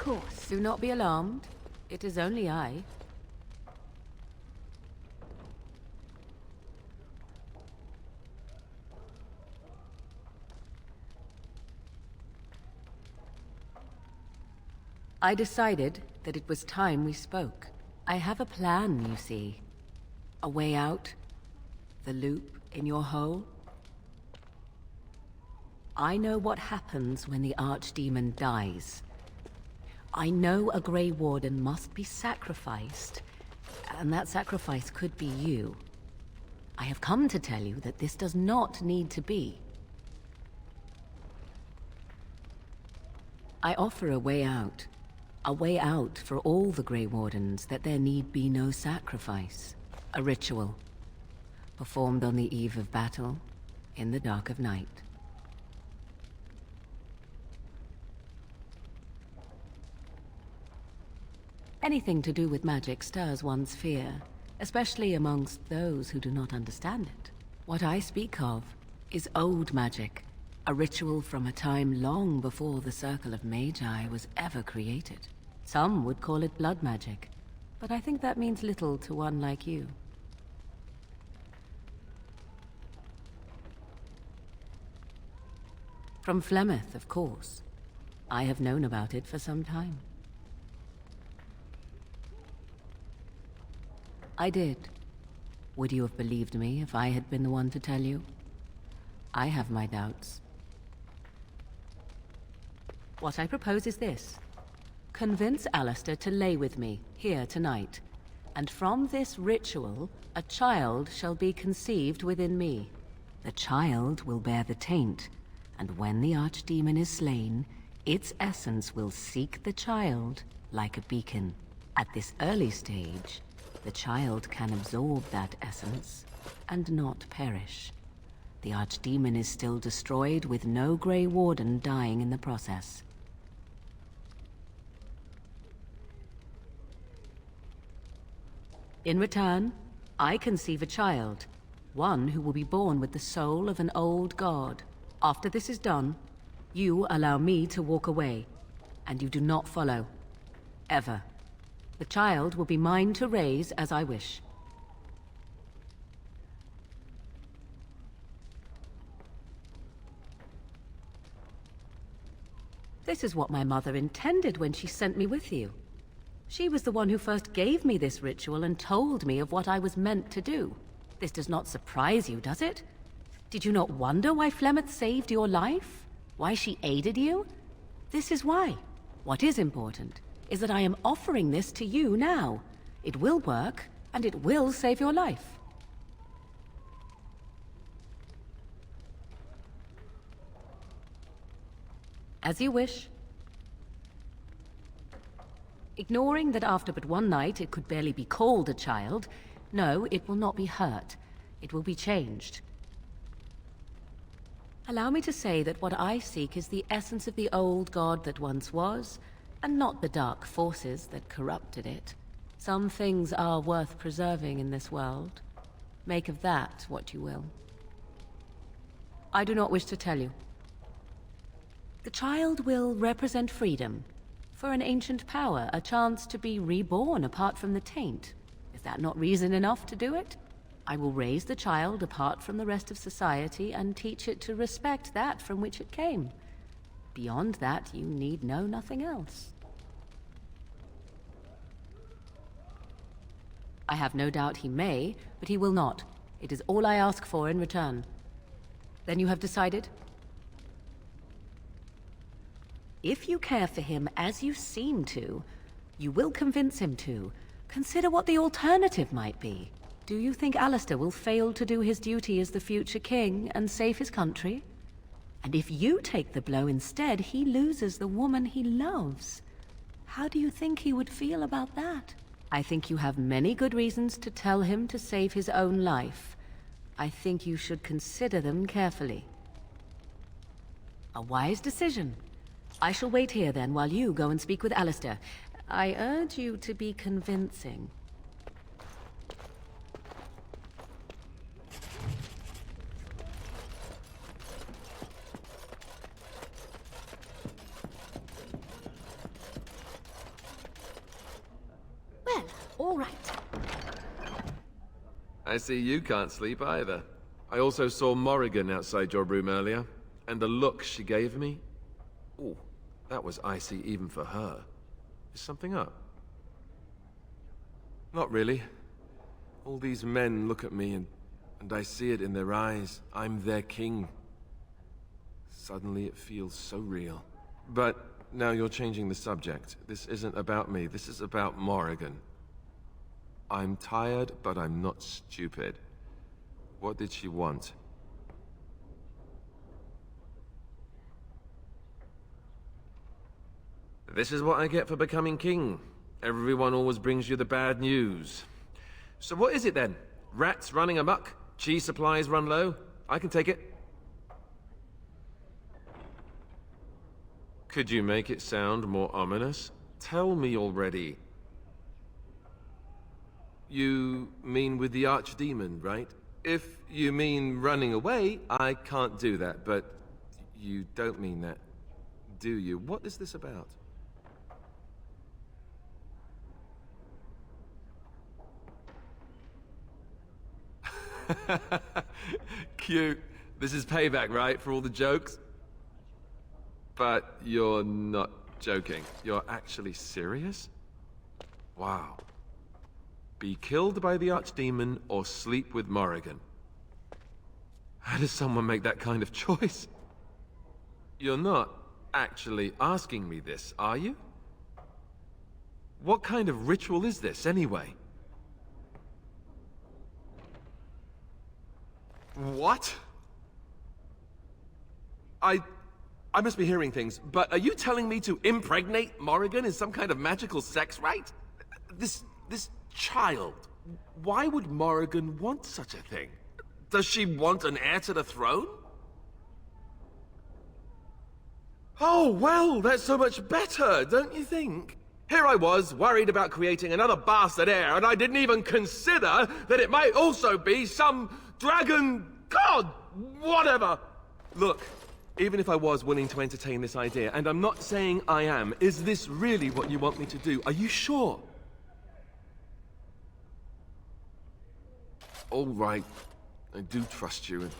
course. Do not be alarmed. It is only I. I decided that it was time we spoke. I have a plan, you see. A way out. The loop in your hole. I know what happens when the Archdemon dies. I know a Grey Warden must be sacrificed, and that sacrifice could be you. I have come to tell you that this does not need to be. I offer a way out. A way out for all the Grey Wardens, that there need be no sacrifice. A ritual, performed on the eve of battle, in the dark of night. Anything to do with magic stirs one's fear, especially amongst those who do not understand it. What I speak of is old magic, a ritual from a time long before the Circle of Magi was ever created. Some would call it blood magic, but I think that means little to one like you. From Flemeth, of course. I have known about it for some time. I did. Would you have believed me if I had been the one to tell you? I have my doubts. What I propose is this. Convince Alistair to lay with me, here tonight. And from this ritual, a child shall be conceived within me. The child will bear the taint, and when the Archdemon is slain, its essence will seek the child like a beacon. At this early stage, the child can absorb that essence and not perish. The Archdemon is still destroyed with no Grey Warden dying in the process. In return, I conceive a child, one who will be born with the soul of an old god. After this is done, you allow me to walk away, and you do not follow. Ever. The child will be mine to raise as I wish. This is what my mother intended when she sent me with you. She was the one who first gave me this ritual and told me of what I was meant to do. This does not surprise you, does it? Did you not wonder why Flemeth saved your life? Why she aided you? This is why. What is important is that I am offering this to you now. It will work, and it will save your life. As you wish. Ignoring that after but one night it could barely be called a child, no, it will not be hurt. It will be changed. Allow me to say that what I seek is the essence of the old god that once was, and not the dark forces that corrupted it. Some things are worth preserving in this world. Make of that what you will. I do not wish to tell you. The child will represent freedom. For an ancient power, a chance to be reborn apart from the taint. Is that not reason enough to do it? I will raise the child apart from the rest of society and teach it to respect that from which it came. Beyond that, you need know nothing else. I have no doubt he may, but he will not. It is all I ask for in return. Then you have decided? If you care for him as you seem to, you will convince him to. Consider what the alternative might be. Do you think Alistair will fail to do his duty as the future king and save his country? And if you take the blow instead, he loses the woman he loves. How do you think he would feel about that? I think you have many good reasons to tell him to save his own life. I think you should consider them carefully. A wise decision. I shall wait here then while you go and speak with Alistair. I urge you to be convincing. all right. I see you can't sleep either. I also saw Morrigan outside your room earlier, and the look she gave me... Ooh, that was icy even for her. Is something up? Not really. All these men look at me and I see it in their eyes. I'm their king. Suddenly it feels so real. But now you're changing the subject. This isn't about me, this is about Morrigan. I'm tired, but I'm not stupid. What did she want? This is what I get for becoming king. Everyone always brings you the bad news. So what is it then? Rats running amok? Cheese supplies run low? I can take it. Could you make it sound more ominous? Tell me already. You mean with the Archdemon, right? If you mean running away, I can't do that, but you don't mean that, do you? What is this about? Cute. This is payback, right, for all the jokes? But you're not joking. You're actually serious? Wow. Be killed by the Archdemon or sleep with Morrigan. How does someone make that kind of choice? You're not actually asking me this, are you? What kind of ritual is this, anyway? What? I must be hearing things, but are you telling me to impregnate Morrigan in some kind of magical sex rite? This child, why would Morrigan want such a thing? Does she want an heir to the throne? Oh, well, that's so much better, don't you think? Here I was, worried about creating another bastard heir, and I didn't even consider that it might also be some dragon god, whatever. Look, even if I was willing to entertain this idea, and I'm not saying I am, is this really what you want me to do? Are you sure? All right, I do trust you, and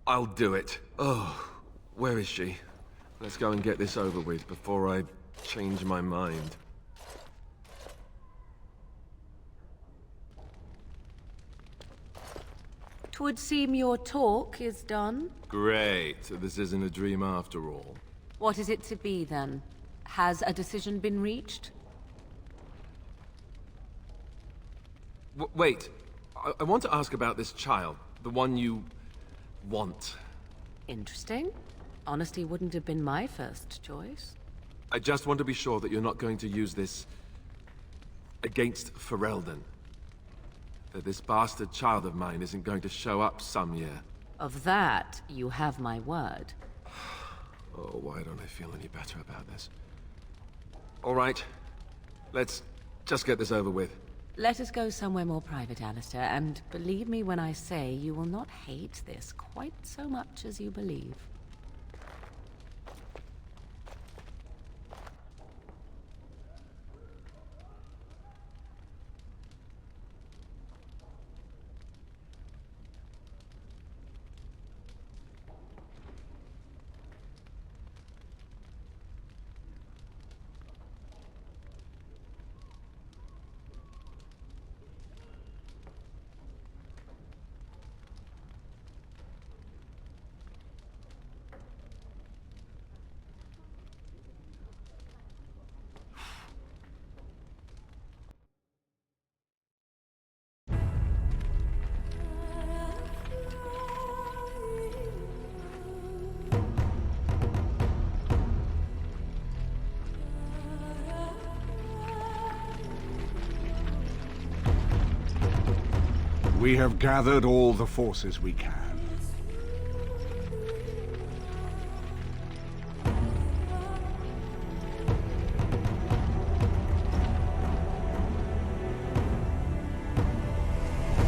I'll do it. Oh, where is she? Let's go and get this over with before I change my mind. Twould seem your talk is done. Great. This isn't a dream after all. What is it to be, then? Has a decision been reached? Wait. I want to ask about this child. The one you... want. Interesting. Honesty wouldn't have been my first choice. I just want to be sure that you're not going to use this... against Ferelden. That this bastard child of mine isn't going to show up some year. Of that, you have my word. Oh, why don't I feel any better about this? All right. Let's just get this over with. Let us go somewhere more private, Alistair, and believe me when I say you will not hate this quite so much as you believe. We have gathered all the forces we can.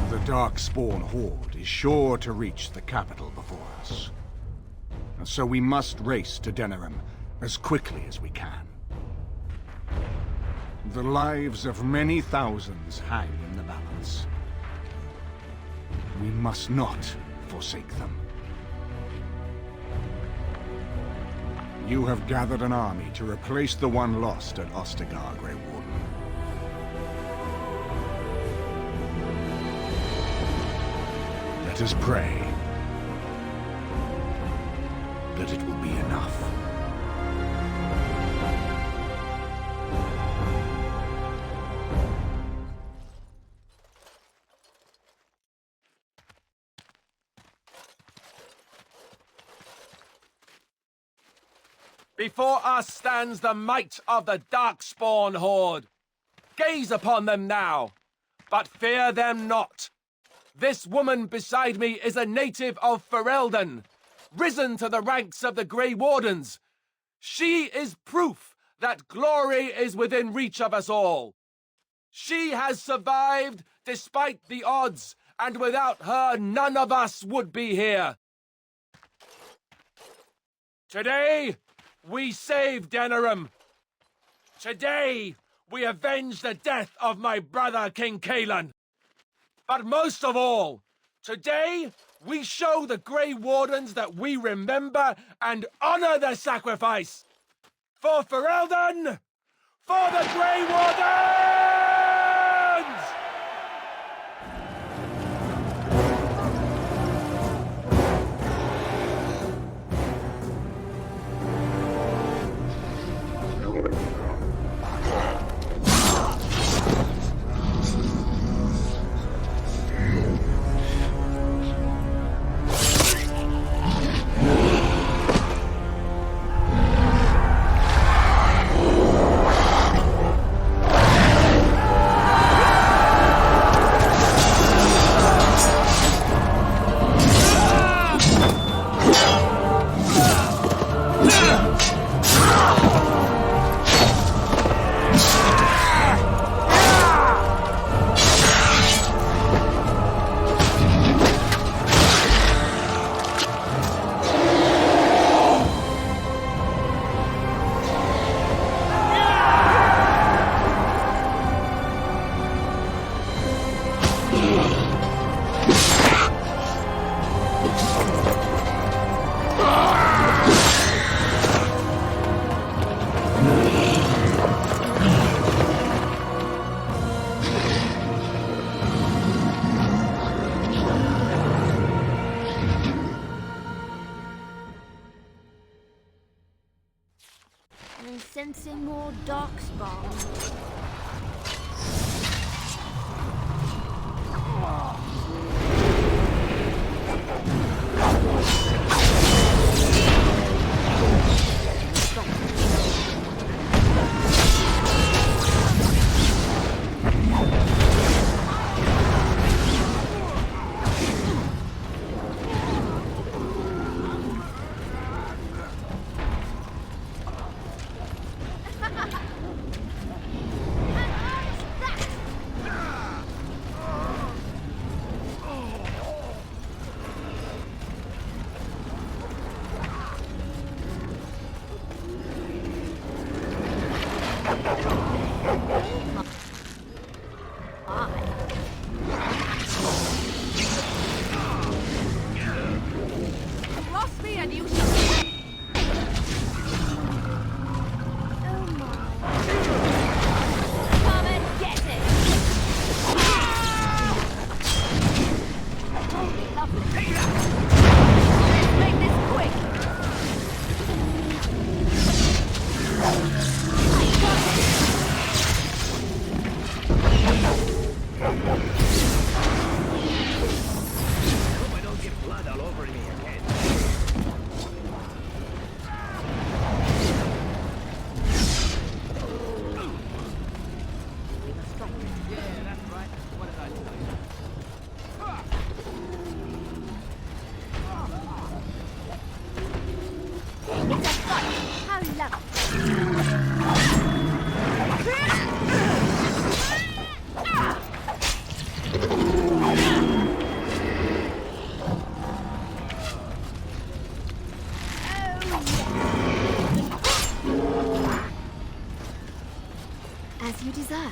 The Darkspawn horde is sure to reach the capital before us. And so we must race to Denerim as quickly as we can. The lives of many thousands hang in the balance. We must not forsake them. You have gathered an army to replace the one lost at Ostagar, Grey Warden. Let us pray that it will be enough. Before us stands the might of the Darkspawn horde. Gaze upon them now, but fear them not. This woman beside me is a native of Ferelden, risen to the ranks of the Grey Wardens. She is proof that glory is within reach of us all. She has survived despite the odds, and without her none of us would be here. Today, we save Denerim. Today, we avenge the death of my brother King Kaelan. But most of all, today, we show the Grey Wardens that we remember and honor their sacrifice. For Ferelden! For the Grey Wardens! I'm sensing more Darkspawn. as you desire.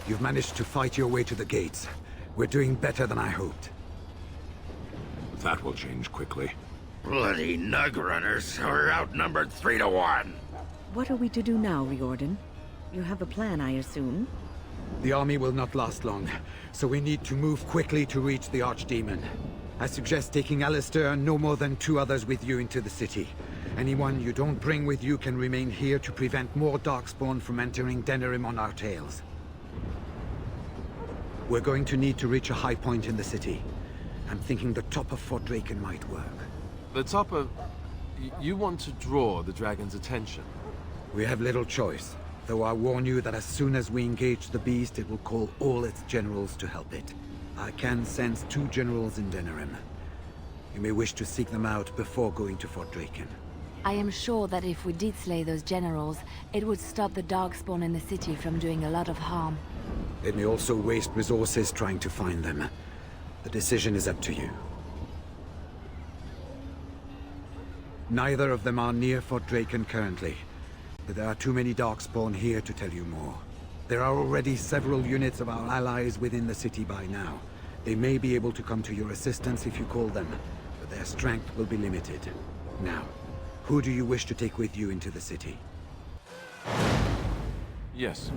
You've managed to fight your way to the gates. We're doing better than I hoped. That will change quickly. Bloody nug runners are outnumbered 3 to 1. What are we to do now, Riordan? You have a plan, I assume? The army will not last long, so we need to move quickly to reach the Archdemon. I suggest taking Alistair and no more than 2 others with you into the city. Anyone you don't bring with you can remain here to prevent more Darkspawn from entering Denerim on our tails. We're going to need to reach a high point in the city. I'm thinking the top of Fort Draken might work. The top of... You want to draw the dragon's attention? We have little choice, though I warn you that as soon as we engage the beast, it will call all its generals to help it. I can sense 2 generals in Denerim. You may wish to seek them out before going to Fort Draken. I am sure that if we did slay those generals, it would stop the Darkspawn in the city from doing a lot of harm. It may also waste resources trying to find them. The decision is up to you. Neither of them are near Fort Draken currently, but there are too many Darkspawn here to tell you more. There are already several units of our allies within the city by now. They may be able to come to your assistance if you call them, but their strength will be limited. Now, who do you wish to take with you into the city? Yes.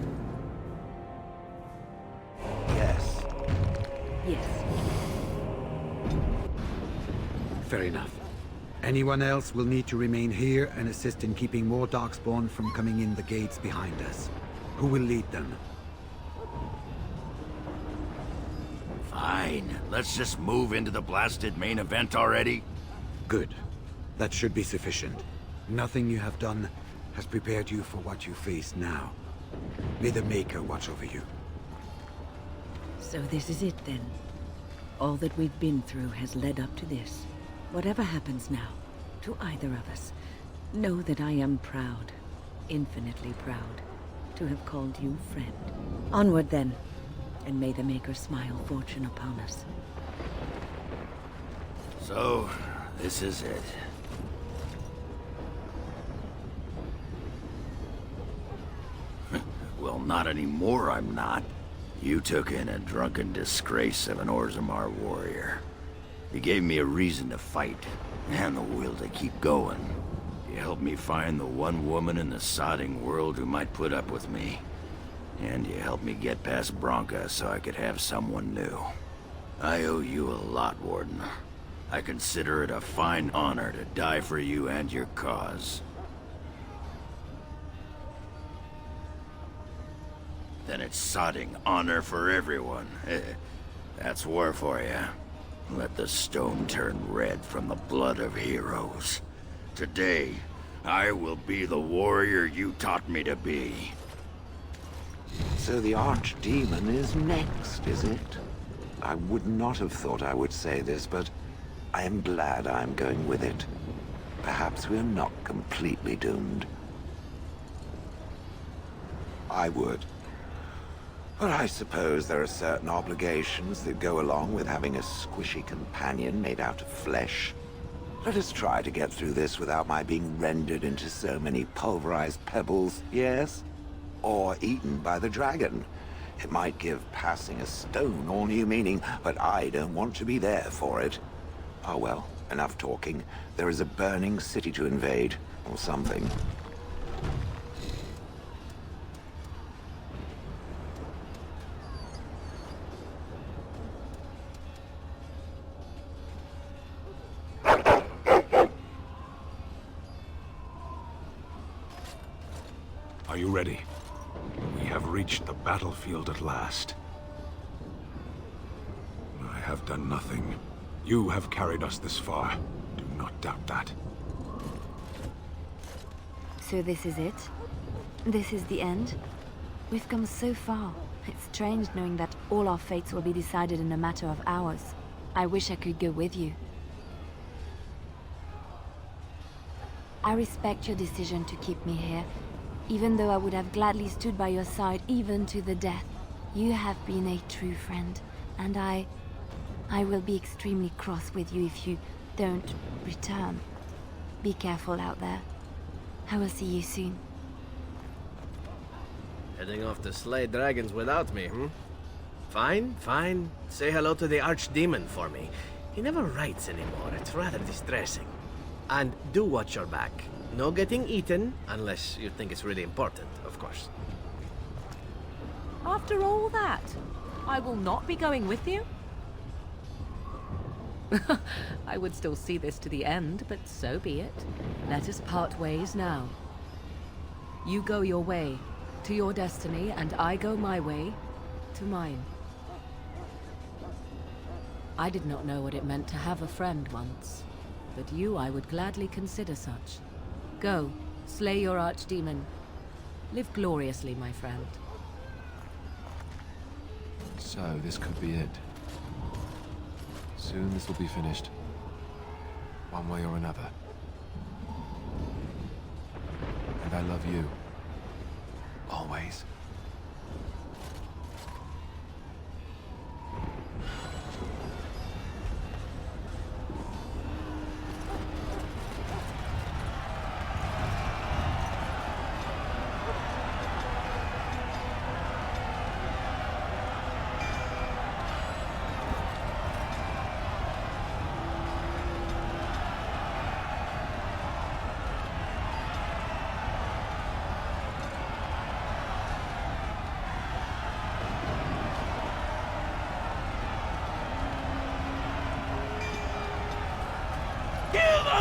Yes. Yes. Fair enough. Anyone else will need to remain here and assist in keeping more Darkspawn from coming in the gates behind us. Who will lead them? Fine. Let's just move into the blasted main event already. Good. That should be sufficient. Nothing you have done has prepared you for what you face now. May the Maker watch over you. So this is it then. All that we've been through has led up to this. Whatever happens now, to either of us, know that I am proud, infinitely proud, to have called you friend. Onward then, and may the Maker smile fortune upon us. So, this is it. Well, not anymore, I'm not. You took in a drunken disgrace of an Orzammar warrior. You gave me a reason to fight, and the will to keep going. You helped me find the one woman in the sodding world who might put up with me. And you helped me get past Bronca so I could have someone new. I owe you a lot, Warden. I consider it a fine honor to die for you and your cause. Then it's sodding honor for everyone. That's war for you. Let the stone turn red from the blood of heroes. Today, I will be the warrior you taught me to be. So the Archdemon is next, is it? I would not have thought I would say this, but I am glad I am going with it. Perhaps we are not completely doomed. I would. But I suppose there are certain obligations that go along with having a squishy companion made out of flesh. Let us try to get through this without my being rendered into so many pulverized pebbles, yes? Or eaten by the dragon. It might give passing a stone all new meaning, but I don't want to be there for it. Oh well, enough talking. There is a burning city to invade, or something. Are you ready? We have reached the battlefield at last. I have done nothing. You have carried us this far. Do not doubt that. So this is it? This is the end? We've come so far. It's strange knowing that all our fates will be decided in a matter of hours. I wish I could go with you. I respect your decision to keep me here, even though I would have gladly stood by your side even to the death. You have been a true friend, and I will be extremely cross with you if you don't return. Be careful out there. I will see you soon. Heading off to slay dragons without me, Fine, fine. Say hello to the Archdemon for me. He never writes anymore. It's rather distressing. And do watch your back. No getting eaten, unless you think it's really important, of course. After all that, I will not be going with you? I would still see this to the end, but so be it. Let us part ways now. You go your way, to your destiny, and I go my way, to mine. I did not know what it meant to have a friend once, but you I would gladly consider such. Go, slay your archdemon. Live gloriously, my friend. So, this could be it. Soon this will be finished. One way or another. And I love you. Always.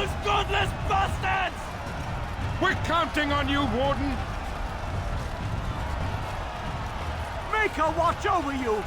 Those godless bastards! We're counting on you, Warden! Make her watch over you!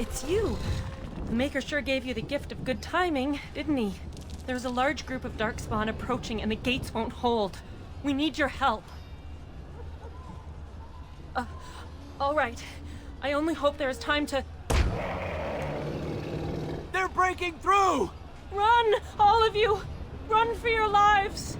it's you. The Maker sure gave you the gift of good timing, didn't he? There's a large group of Darkspawn approaching and the gates won't hold. We need your help. All right. I only hope there is time to... They're breaking through! Run! All of you! Run for your lives!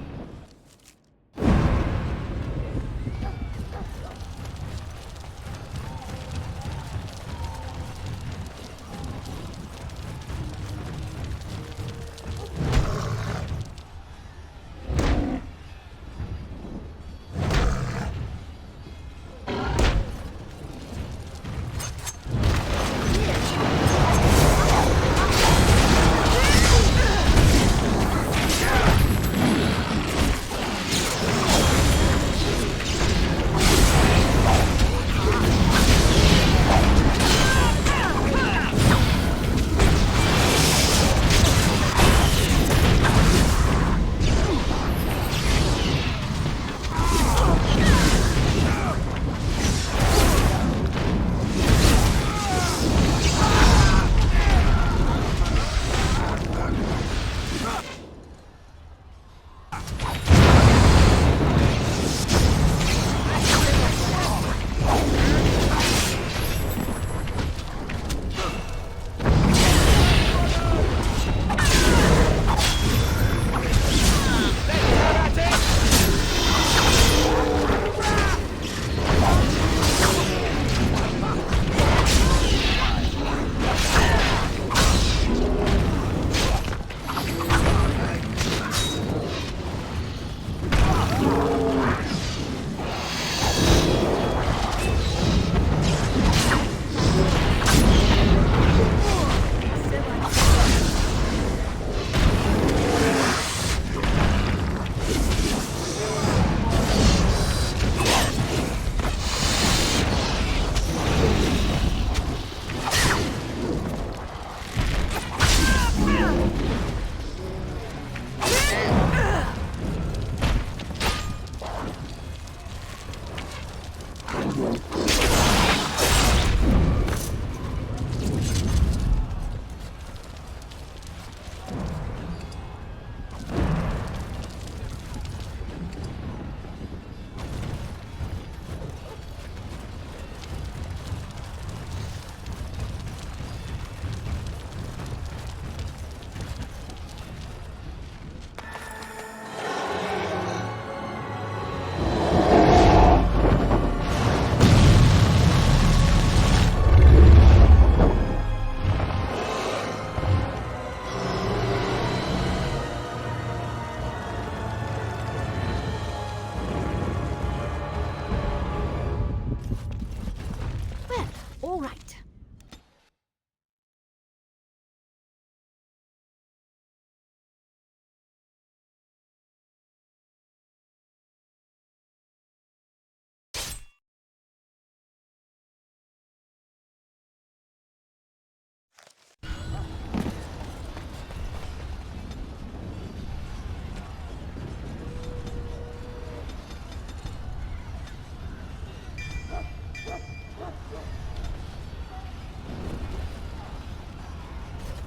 All right.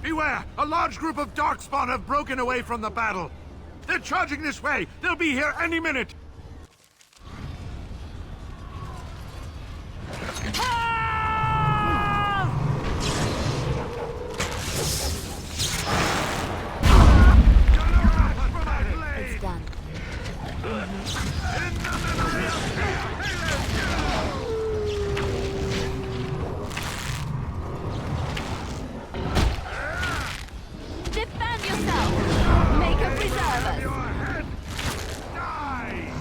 Beware! A large group of Darkspawn have broken away from the battle. They're charging this way. They'll be here any minute. It's done. Defend yourself! Make a preserve us! Die!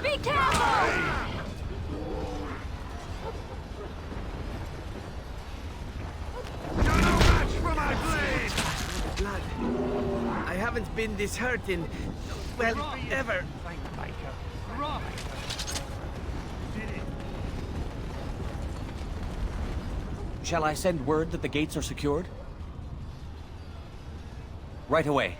Be careful! You're no match for my blade! Blood. I haven't been this hurt in... well, ever. Shall I send word that the gates are secured? Right away.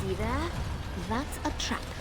See there? That's a trap.